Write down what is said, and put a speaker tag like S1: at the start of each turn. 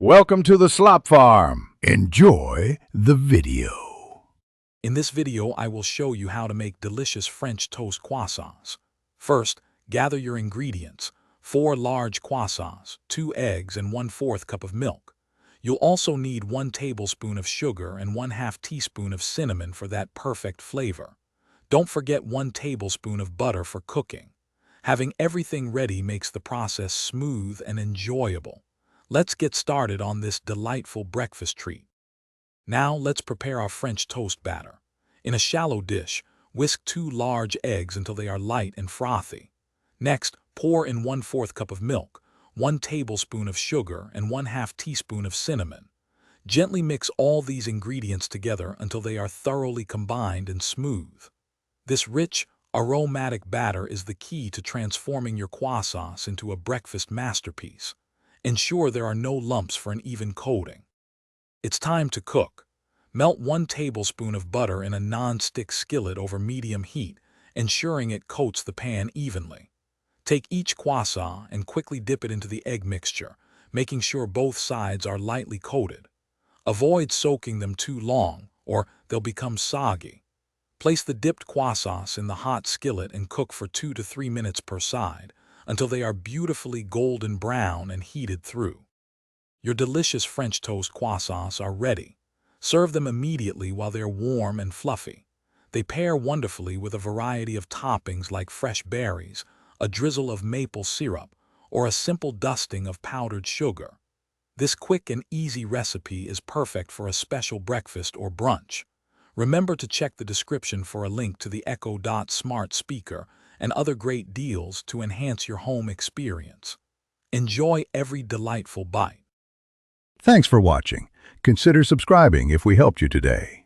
S1: Welcome to the Slop Farm. Enjoy the video.
S2: In this video, I will show you how to make delicious French toast croissants. First, gather your ingredients: 4 large croissants, 2 eggs, and 1/4 cup of milk. You'll also need 1 tablespoon of sugar and 1/2 teaspoon of cinnamon for that perfect flavor. Don't forget 1 tablespoon of butter for cooking. Having everything ready makes the process smooth and enjoyable. Let's get started on this delightful breakfast treat. Now let's prepare our French toast batter. In a shallow dish, whisk 2 large eggs until they are light and frothy. Next, pour in 1/4 cup of milk, 1 tablespoon of sugar, and 1/2 teaspoon of cinnamon. Gently mix all these ingredients together until they are thoroughly combined and smooth. This rich, aromatic batter is the key to transforming your croissants into a breakfast masterpiece. Ensure there are no lumps for an even coating. It's time to cook. Melt 1 tablespoon of butter in a non-stick skillet over medium heat, ensuring it coats the pan evenly. Take each croissant and quickly dip it into the egg mixture, making sure both sides are lightly coated. Avoid soaking them too long, or they'll become soggy. Place the dipped croissants in the hot skillet and cook for 2 to 3 minutes per side, until they are beautifully golden brown and heated through. Your delicious French toast croissants are ready. Serve them immediately while they're warm and fluffy. They pair wonderfully with a variety of toppings like fresh berries, a drizzle of maple syrup, or a simple dusting of powdered sugar. This quick and easy recipe is perfect for a special breakfast or brunch. Remember to check the description for a link to the Echo Dot smart speaker and other great deals to enhance your home experience. Enjoy every delightful bite.
S1: Thanks for watching. Consider subscribing if we helped you today.